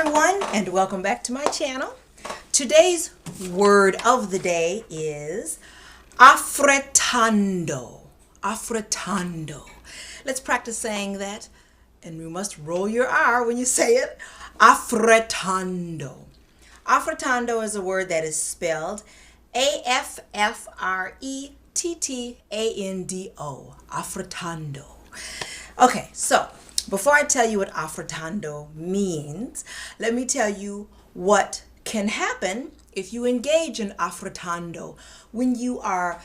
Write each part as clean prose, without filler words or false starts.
everyone, and welcome back to my channel. Today's word of the day is affrettando. Affrettando. Let's practice saying that, and you must roll your R when you say it. Affrettando. Affrettando is a word that is spelled A-F-F-R-E-T-T-A-N-D-O. Affrettando. Okay, so before I tell you what affrettando means, let me tell you what can happen if you engage in affrettando when you are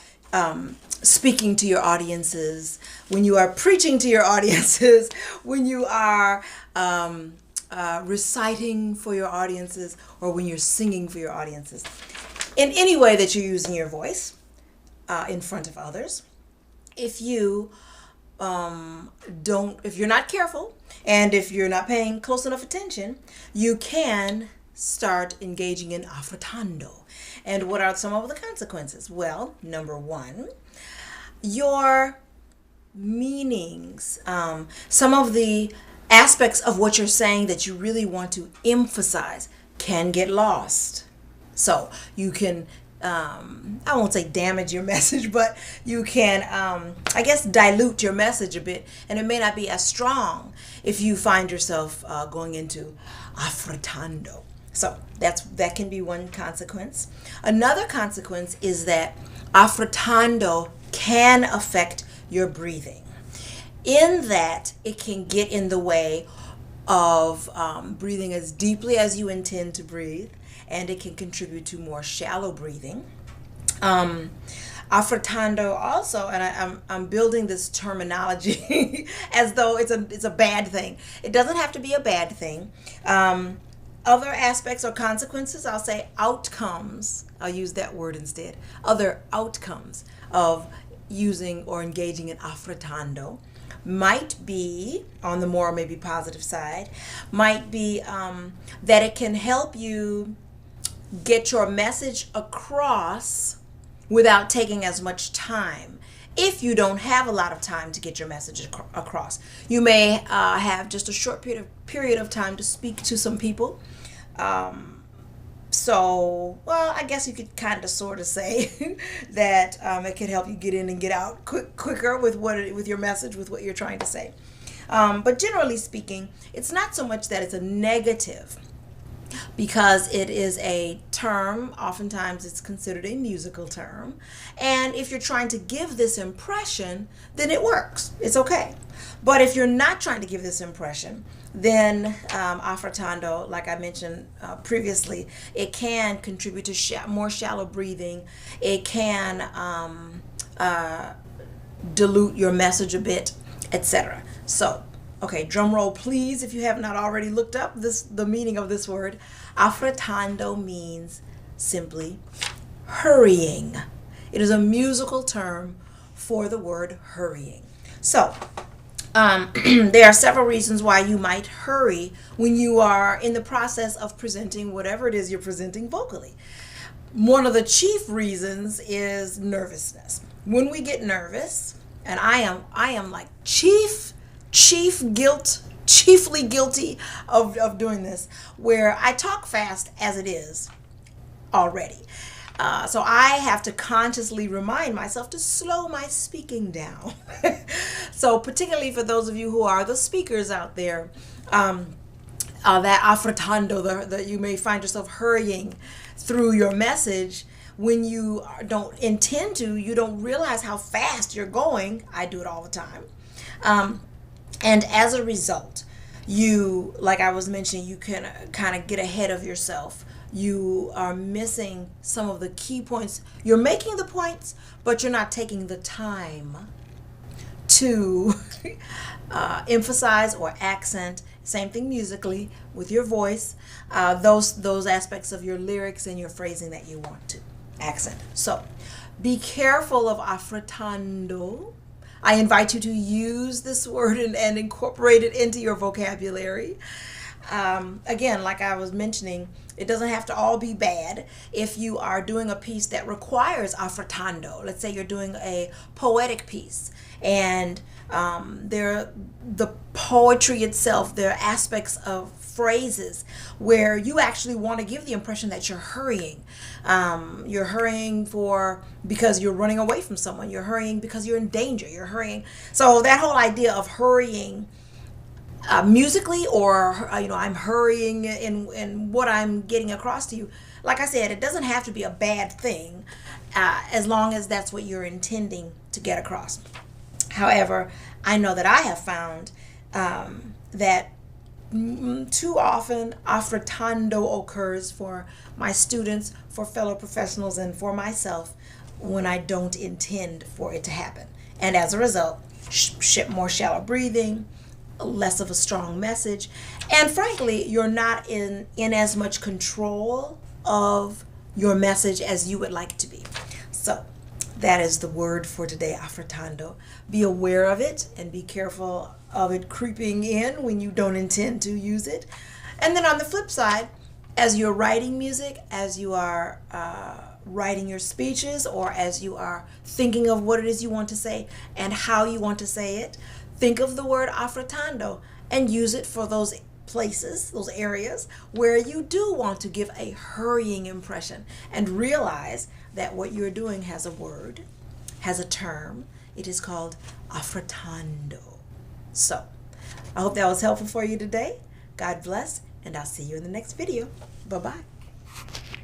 speaking to your audiences, when you are preaching to your audiences, when you are reciting for your audiences, or when you're singing for your audiences. In any way that you're using your voice in front of others, if you're not careful and if you're not paying close enough attention, you can start engaging in affrettando. And what are some of the consequences? Well, number one, your meanings, some of the aspects of what you're saying that you really want to emphasize can get lost. So you can I won't say damage your message, but you can, I guess, dilute your message a bit, and it may not be as strong if you find yourself going into affrettando. So that can be one consequence. Another consequence is that affrettando can affect your breathing, in that it can get in the way of breathing as deeply as you intend to breathe, and it can contribute to more shallow breathing. Affrettando also, and I'm building this terminology as though it's a bad thing. It doesn't have to be a bad thing. Other aspects or consequences, I'll say outcomes, I'll use that word instead. Other outcomes of using or engaging in affrettando might be, on the more maybe positive side, might be that it can help you get your message across without taking as much time. If you don't have a lot of time to get your message across, you may have just a short period of time to speak to some people. So, well, I guess you could kind of sort of say that it can help you get in and get out quicker with your message, with what you're trying to say. But generally speaking, it's not so much that it's a negative, because it is a term. Oftentimes it's considered a musical term, and if you're trying to give this impression, then it works. It's okay. But if you're not trying to give this impression, then affrettando, like I mentioned previously, it can contribute to more shallow breathing. It can dilute your message a bit, etc. So, okay, drum roll please if you have not already looked up the meaning of this word. Affrettando means simply hurrying. It is a musical term for the word hurrying. So, there are several reasons why you might hurry when you are in the process of presenting whatever it is you're presenting vocally. One of the chief reasons is nervousness. When we get nervous, and I am like chiefly guilty of doing this, where I talk fast as it is already. So I have to consciously remind myself to slow my speaking down. So particularly for those of you who are the speakers out there, that affrettando, that you may find yourself hurrying through your message when you don't intend to, you don't realize how fast you're going. I do it all the time. And as a result, you, like I was mentioning, you can kind of get ahead of yourself. You are missing some of the key points. You're making the points, but you're not taking the time to emphasize or accent. Same thing musically with your voice. Those aspects of your lyrics and your phrasing that you want to accent. So be careful of affrettando. I invite you to use this word and incorporate it into your vocabulary. Again, like I was mentioning, it doesn't have to all be bad. If you are doing a piece that requires affrettando, let's say you're doing a poetic piece, and There, the poetry itself, there are aspects of phrases where you actually want to give the impression that you're hurrying. You're hurrying because you're running away from someone. You're hurrying because you're in danger. You're hurrying. So that whole idea of hurrying musically, or I'm hurrying in what I'm getting across to you. Like I said, it doesn't have to be a bad thing, as long as that's what you're intending to get across. However, I know that I have found that too often affrettando occurs for my students, for fellow professionals, and for myself when I don't intend for it to happen. And as a result, more shallow breathing, less of a strong message, and frankly, you're not in as much control of your message as you would like to be. So that is the word for today, affrettando. Be aware of it and be careful of it creeping in when you don't intend to use it. And then on the flip side, as you're writing music, as you are writing your speeches, or as you are thinking of what it is you want to say and how you want to say it, think of the word affrettando and use it for those places, those areas where you do want to give a hurrying impression, and realize that what you're doing has a word, has a term. It is called affrettando. So, I hope that was helpful for you today. God bless, and I'll see you in the next video. Bye-bye.